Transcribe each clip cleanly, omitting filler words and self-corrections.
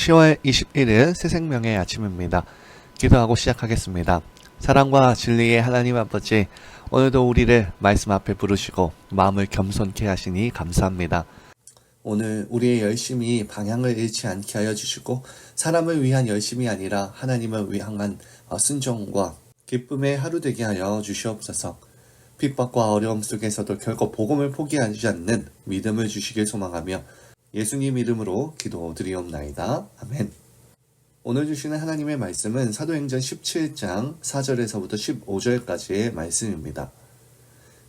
10월 21일 새생명의 아침입니다. 기도하고 시작하겠습니다. 사랑과 진리의 하나님 아버지, 오늘도 우리를 말씀 앞에 부르시고 마음을 겸손케 하시니 감사합니다. 오늘 우리의 열심이 방향을 잃지 않게 하여 주시고 사람을 위한 열심이 아니라 하나님을 위한 순종과 기쁨의 하루 되게 하여 주시옵소서. 핍박과 어려움 속에서도 결코 복음을 포기하지 않는 믿음을 주시길 소망하며 예수님 이름으로 기도드리옵나이다. 아멘. 오늘 주시는 하나님의 말씀은 사도행전 17장 4절에서부터 15절까지의 말씀입니다.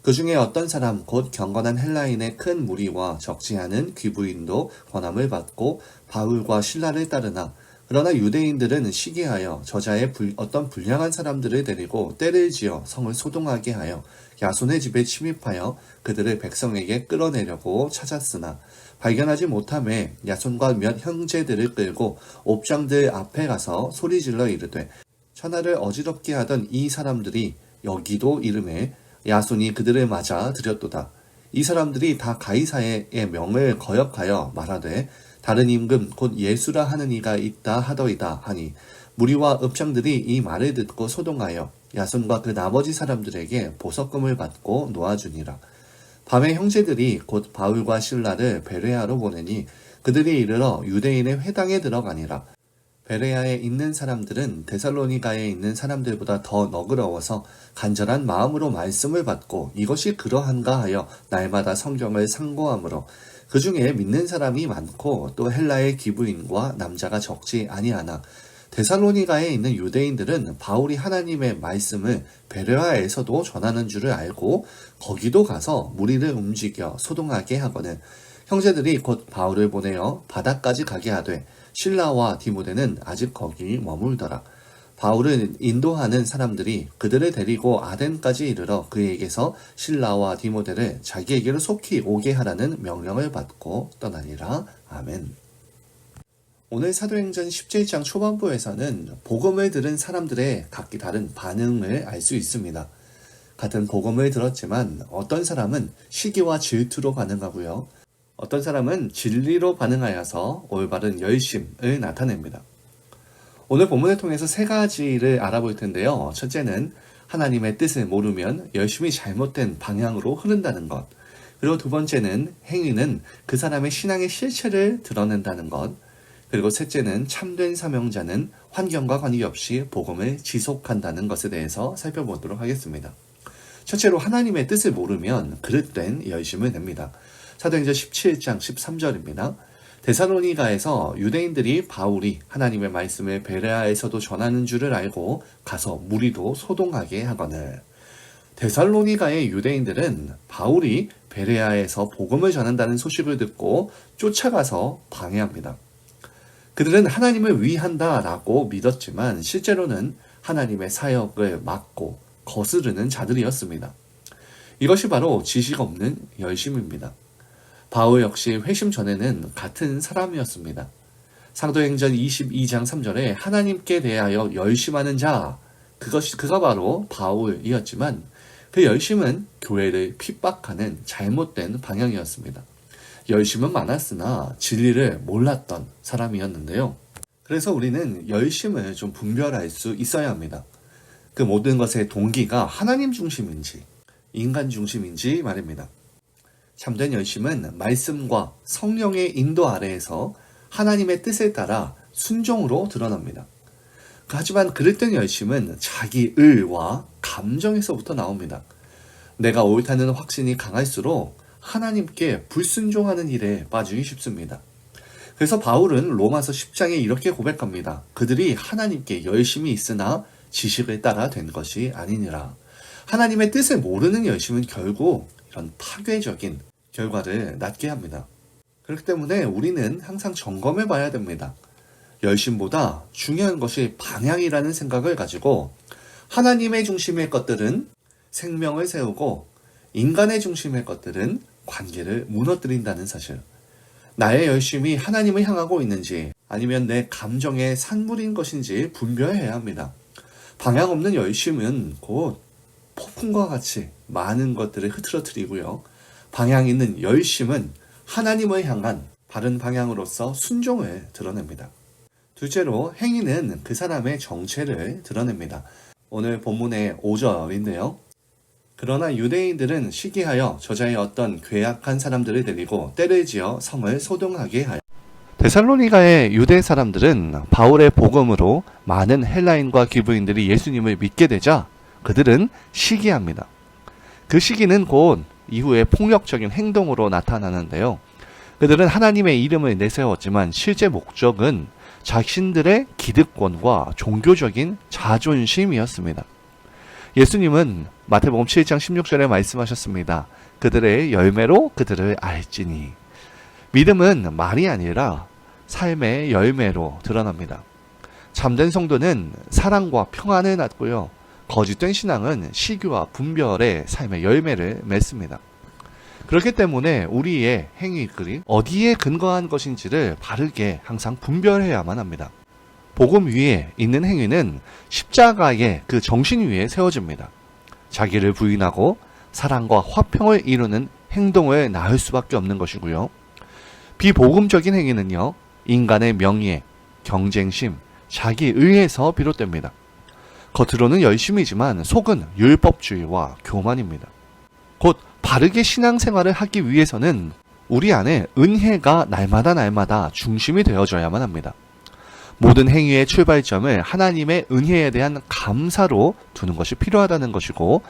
그 중에 어떤 사람 곧 경건한 헬라인의 큰 무리와 적지 않은 귀부인도 권함을 받고 바울과 실라를 따르나 그러나 유대인들은 시기하여 저자의 어떤 불량한 사람들을 데리고 떼를 지어 성을 소동하게 하여 야손의 집에 침입하여 그들을 백성에게 끌어내려고 찾았으나 발견하지 못하매 야손과 몇 형제들을 끌고 옵장들 앞에 가서 소리질러 이르되 천하를 어지럽게 하던 이 사람들이 여기도 이름에 야손이 그들을 맞아 들였도다. 이 사람들이 다 가이사의 명을 거역하여 말하되 다른 임금 곧 예수라 하는 이가 있다 하더이다 하니 무리와 읍장들이 이 말을 듣고 소동하여 야손과 그 나머지 사람들에게 보석금을 받고 놓아주니라. 밤에 형제들이 곧 바울과 실라를 베레아로 보내니 그들이 이르러 유대인의 회당에 들어가니라. 베레아에 있는 사람들은 데살로니가에 있는 사람들보다 더 너그러워서 간절한 마음으로 말씀을 받고 이것이 그러한가 하여 날마다 성경을 상고하므로 그 중에 믿는 사람이 많고 또 헬라의 기부인과 남자가 적지 아니하나 데살로니가에 있는 유대인들은 바울이 하나님의 말씀을 베레아에서도 전하는 줄을 알고 거기도 가서 무리를 움직여 소동하게 하거늘 형제들이 곧 바울을 보내어 바다까지 가게 하되 실라와 디모데는 아직 거기 머물더라. 바울을 인도하는 사람들이 그들을 데리고 아덴까지 이르러 그에게서 실라와 디모데를 자기에게로 속히 오게 하라는 명령을 받고 떠나니라. 아멘. 오늘 사도행전 17장 초반부에서는 복음을 들은 사람들의 각기 다른 반응을 알 수 있습니다. 같은 복음을 들었지만 어떤 사람은 시기와 질투로 반응하고요. 어떤 사람은 진리로 반응하여서 올바른 열심을 나타냅니다. 오늘 본문을 통해서 세 가지를 알아볼 텐데요. 첫째는 하나님의 뜻을 모르면 열심이 잘못된 방향으로 흐른다는 것. 그리고 두 번째는 행위는 그 사람의 신앙의 실체를 드러낸다는 것. 그리고 셋째는 참된 사명자는 환경과 관계없이 복음을 지속한다는 것에 대해서 살펴보도록 하겠습니다. 첫째로 하나님의 뜻을 모르면 그릇된 열심을 냅니다. 사도행전 17장 13절입니다. 데살로니가에서 유대인들이 바울이 하나님의 말씀을 베레아에서도 전하는 줄을 알고 가서 무리도 소동하게 하거늘. 데살로니가의 유대인들은 바울이 베레아에서 복음을 전한다는 소식을 듣고 쫓아가서 방해합니다. 그들은 하나님을 위한다라고 믿었지만 실제로는 하나님의 사역을 막고 거스르는 자들이었습니다. 이것이 바로 지식 없는 열심입니다. 바울 역시 회심 전에는 같은 사람이었습니다. 사도행전 22장 3절에 하나님께 대하여 열심하는 자, 그가 바로 바울이었지만 그 열심은 교회를 핍박하는 잘못된 방향이었습니다. 열심은 많았으나 진리를 몰랐던 사람이었는데요. 그래서 우리는 열심을 좀 분별할 수 있어야 합니다. 그 모든 것의 동기가 하나님 중심인지 인간 중심인지 말입니다. 참된 열심은 말씀과 성령의 인도 아래에서 하나님의 뜻에 따라 순종으로 드러납니다. 하지만 그릇된 열심은 자기 의와 감정에서부터 나옵니다. 내가 옳다는 확신이 강할수록 하나님께 불순종하는 일에 빠지기 쉽습니다. 그래서 바울은 로마서 10장에 이렇게 고백합니다. 그들이 하나님께 열심이 있으나 지식을 따라 된 것이 아니니라. 하나님의 뜻을 모르는 열심은 결국 이런 파괴적인 결과를 낳게 합니다. 그렇기 때문에 우리는 항상 점검해 봐야 됩니다. 열심보다 중요한 것이 방향이라는 생각을 가지고 하나님의 중심의 것들은 생명을 세우고 인간의 중심의 것들은 관계를 무너뜨린다는 사실. 나의 열심이 하나님을 향하고 있는지 아니면 내 감정의 산물인 것인지 분별해야 합니다. 방향 없는 열심은 곧 폭풍과 같이 많은 것들을 흐트러뜨리고요. 방향 있는 열심은 하나님을 향한 바른 방향으로서 순종을 드러냅니다. 둘째로 행위는 그 사람의 정체를 드러냅니다. 오늘 본문의 5절인데요. 그러나 유대인들은 시기하여 저자의 어떤 괴악한 사람들을 데리고 때를 지어 성을 소동하게 하여 데살로니가의 유대 사람들은 바울의 복음으로 많은 헬라인과 기브인들이 예수님을 믿게 되자 그들은 시기합니다. 그 시기는 곧 이후에 폭력적인 행동으로 나타나는데요. 그들은 하나님의 이름을 내세웠지만 실제 목적은 자신들의 기득권과 종교적인 자존심이었습니다. 예수님은 마태복음 7장 16절에 말씀하셨습니다. 그들의 열매로 그들을 알지니. 믿음은 말이 아니라 삶의 열매로 드러납니다. 참된 성도는 사랑과 평안을 낳고요. 거짓된 신앙은 시기와 분별의 삶의 열매를 맺습니다. 그렇기 때문에 우리의 행위들이 어디에 근거한 것인지를 바르게 항상 분별해야만 합니다. 복음 위에 있는 행위는 십자가의 그 정신 위에 세워집니다. 자기를 부인하고 사랑과 화평을 이루는 행동을 낳을 수밖에 없는 것이고요. 비복음적인 행위는요, 인간의 명예, 경쟁심, 자기의에서 비롯됩니다. 겉으로는 열심이지만 속은 율법주의와 교만입니다. 곧 바르게 신앙생활을 하기 위해서는 우리 안에 은혜가 날마다 중심이 되어져야만 합니다. 모든 행위의 출발점을 하나님의 은혜에 대한 감사로 두는 것이 필요하다는 것이고,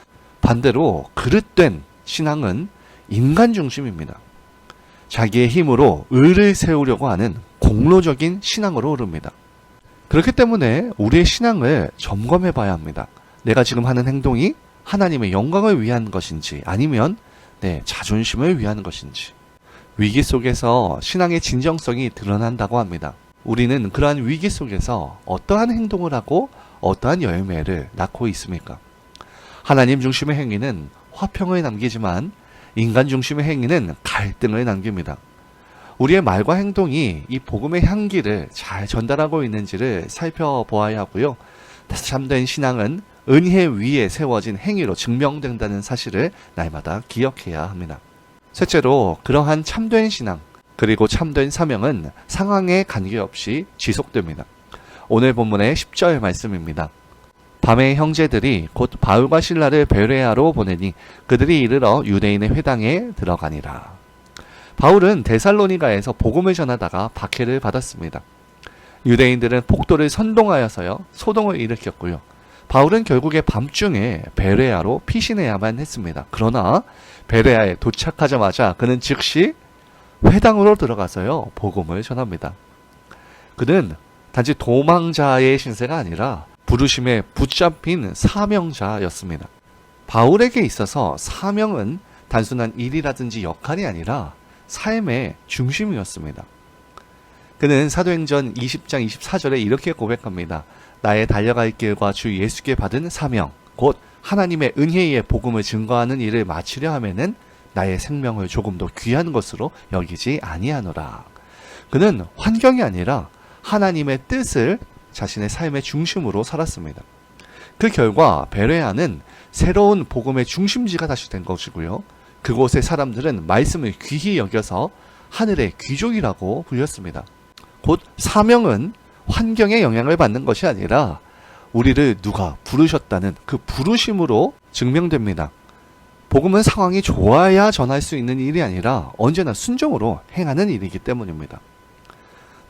반대로 그릇된 신앙은 인간 중심입니다. 자기의 힘으로 의를 세우려고 하는 공로적인 신앙으로 흐릅니다. 그렇기 때문에 우리의 신앙을 점검해 봐야 합니다. 내가 지금 하는 행동이 하나님의 영광을 위한 것인지 아니면 내 자존심을 위한 것인지. 위기 속에서 신앙의 진정성이 드러난다고 합니다. 우리는 그러한 위기 속에서 어떠한 행동을 하고 어떠한 열매를 낳고 있습니까? 하나님 중심의 행위는 화평을 남기지만 인간 중심의 행위는 갈등을 남깁니다. 우리의 말과 행동이 이 복음의 향기를 잘 전달하고 있는지를 살펴보아야 하고요. 참된 신앙은 은혜 위에 세워진 행위로 증명된다는 사실을 날마다 기억해야 합니다. 셋째로, 그러한 참된 신앙 그리고 참된 사명은 상황에 관계없이 지속됩니다. 오늘 본문의 10절 말씀입니다. 밤에 형제들이 곧 바울과 실라를 베레아로 보내니 그들이 이르러 유대인의 회당에 들어가니라. 바울은 데살로니가에서 복음을 전하다가 박해를 받았습니다. 유대인들은 폭도를 선동하여서요, 소동을 일으켰고요. 바울은 결국에 밤중에 베레아로 피신해야만 했습니다. 그러나 베레아에 도착하자마자 그는 즉시 회당으로 들어가서요, 복음을 전합니다. 그는 단지 도망자의 신세가 아니라 부르심에 붙잡힌 사명자였습니다. 바울에게 있어서 사명은 단순한 일이라든지 역할이 아니라 삶의 중심이었습니다. 그는 사도행전 20장 24절에 이렇게 고백합니다. 나의 달려갈 길과 주 예수께 받은 사명, 곧 하나님의 은혜의 복음을 증거하는 일을 마치려 하면은 나의 생명을 조금 더 귀한 것으로 여기지 아니하노라. 그는 환경이 아니라 하나님의 뜻을 자신의 삶의 중심으로 살았습니다. 그 결과 베레아는 새로운 복음의 중심지가 다시 된 것이고요. 그곳의 사람들은 말씀을 귀히 여겨서 하늘의 귀족이라고 불렸습니다. 곧 사명은 환경의 영향을 받는 것이 아니라 우리를 누가 부르셨다는 그 부르심으로 증명됩니다. 복음은 상황이 좋아야 전할 수 있는 일이 아니라 언제나 순종으로 행하는 일이기 때문입니다.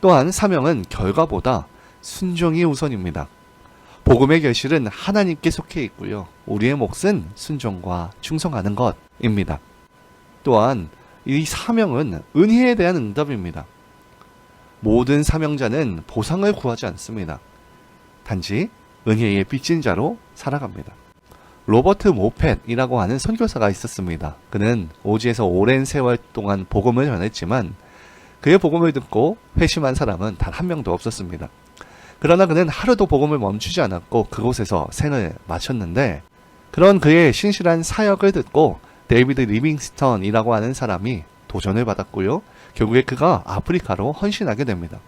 또한 사명은 결과보다 순종이 우선입니다. 복음의 결실은 하나님께 속해 있고요. 우리의 몫은 순종과 충성하는 것입니다. 또한 이 사명은 은혜에 대한 응답입니다. 모든 사명자는 보상을 구하지 않습니다. 단지 은혜의 빚진 자로 살아갑니다. 로버트 모펫이라고 하는 선교사가 있었습니다. 그는 오지에서 오랜 세월 동안 복음을 전했지만 그의 복음을 듣고 회심한 사람은 단 한 명도 없었습니다. 그러나 그는 하루도 복음을 멈추지 않았고 그곳에서 생을 마쳤는데, 그런 그의 신실한 사역을 듣고 데이비드 리빙스턴이라고 하는 사람이 도전을 받았고요. 결국에 그가 아프리카로 헌신하게 됩니다.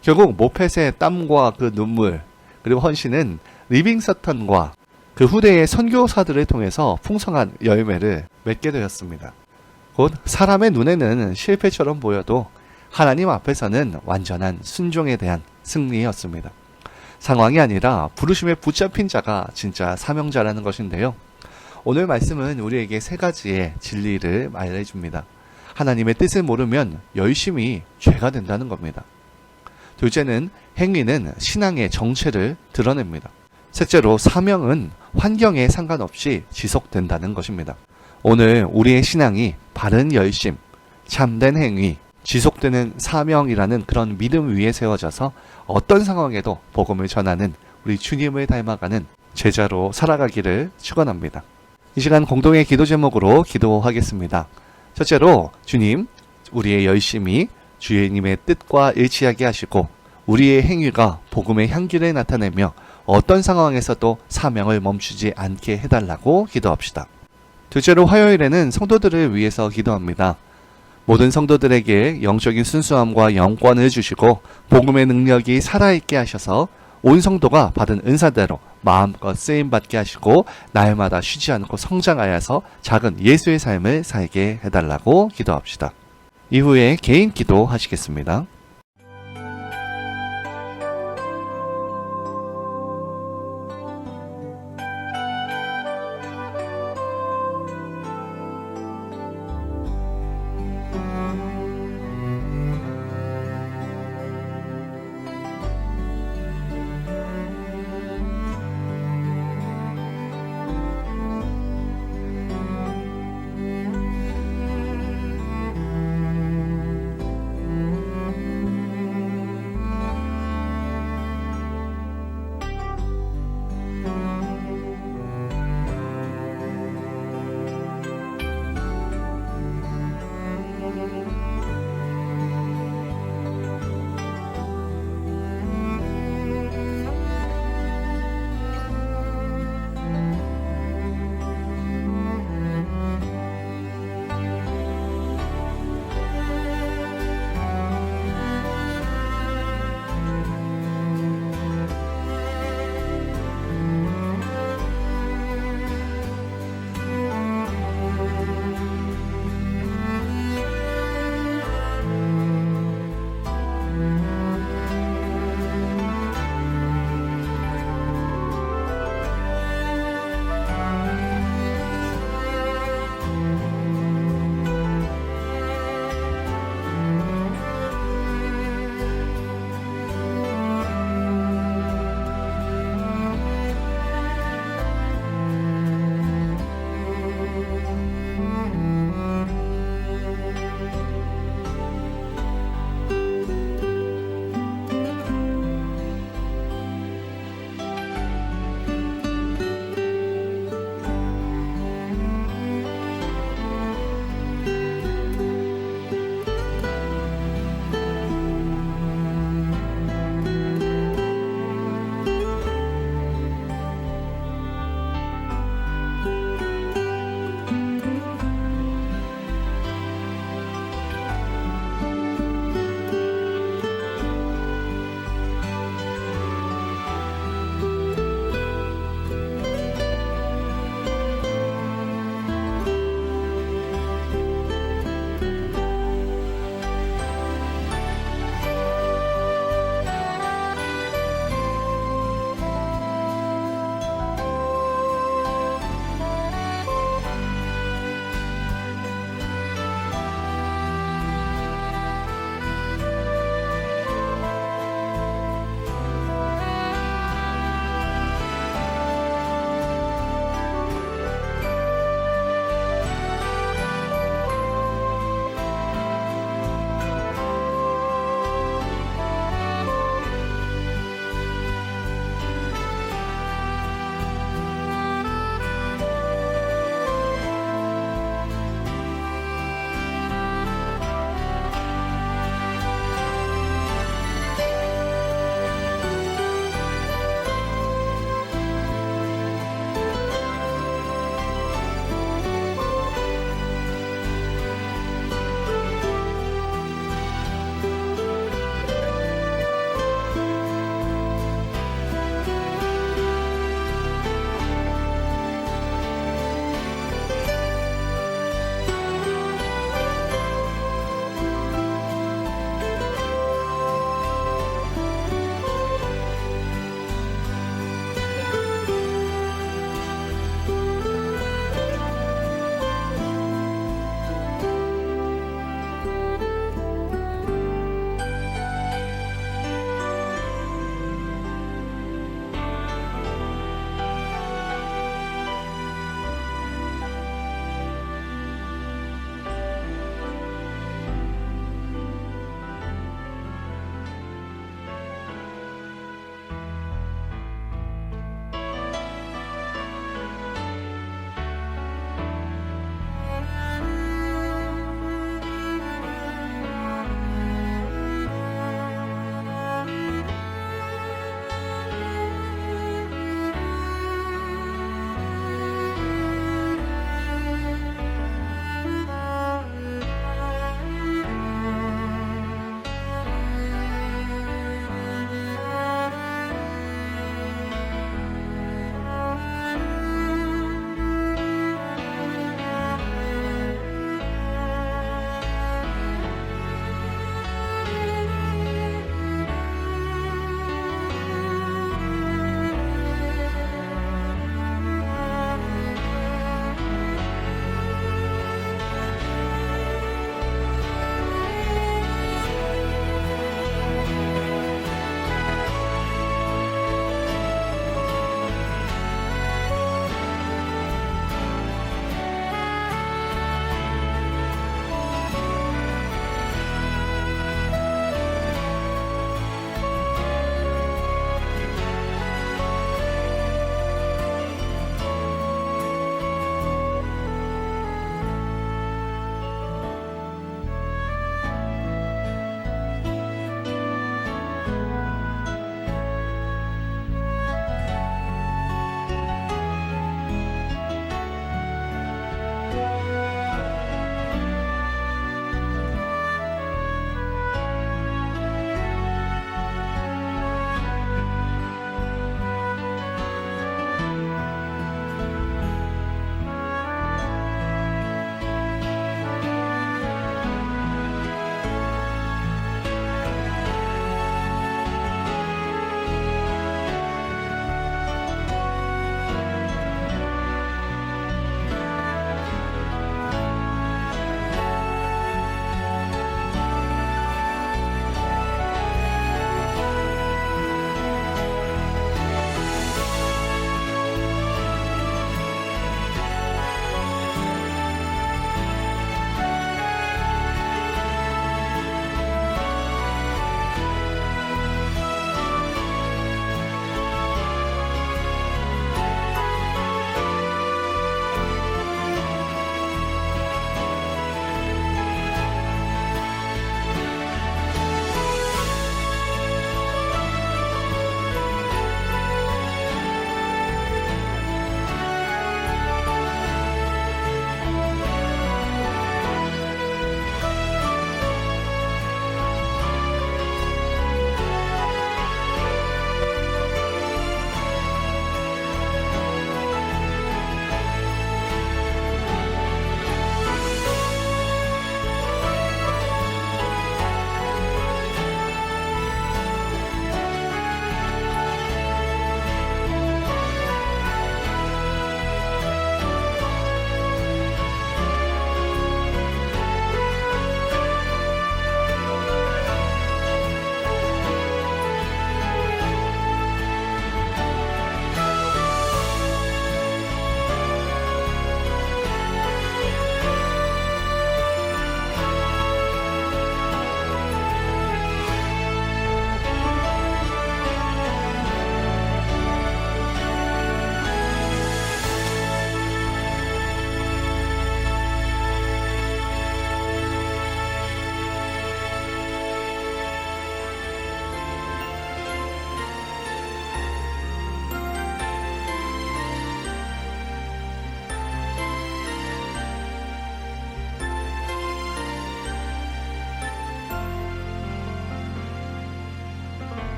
결국 모펫의 땀과 그 눈물 그리고 헌신은 리빙스턴과 그 후대의 선교사들을 통해서 풍성한 열매를 맺게 되었습니다. 곧 사람의 눈에는 실패처럼 보여도 하나님 앞에서는 완전한 순종에 대한 승리였습니다. 상황이 아니라 부르심에 붙잡힌 자가 진짜 사명자라는 것인데요. 오늘 말씀은 우리에게 세 가지의 진리를 말해줍니다. 하나님의 뜻을 모르면 열심히 죄가 된다는 겁니다. 둘째는 행위는 신앙의 정체를 드러냅니다. 셋째로 사명은 환경에 상관없이 지속된다는 것입니다. 오늘 우리의 신앙이 바른 열심, 참된 행위, 지속되는 사명이라는 그런 믿음 위에 세워져서 어떤 상황에도 복음을 전하는 우리 주님을 닮아가는 제자로 살아가기를 축원합니다. 이 시간 공동의 기도 제목으로 기도하겠습니다. 첫째로 주님, 우리의 열심이 주님의 뜻과 일치하게 하시고 우리의 행위가 복음의 향기를 나타내며 어떤 상황에서도 사명을 멈추지 않게 해달라고 기도합시다. 둘째로 화요일에는 성도들을 위해서 기도합니다. 모든 성도들에게 영적인 순수함과 영권을 주시고 복음의 능력이 살아있게 하셔서 온 성도가 받은 은사대로 마음껏 쓰임받게 하시고 날마다 쉬지 않고 성장하여서 작은 예수의 삶을 살게 해달라고 기도합시다. 이후에 개인 기도 하시겠습니다.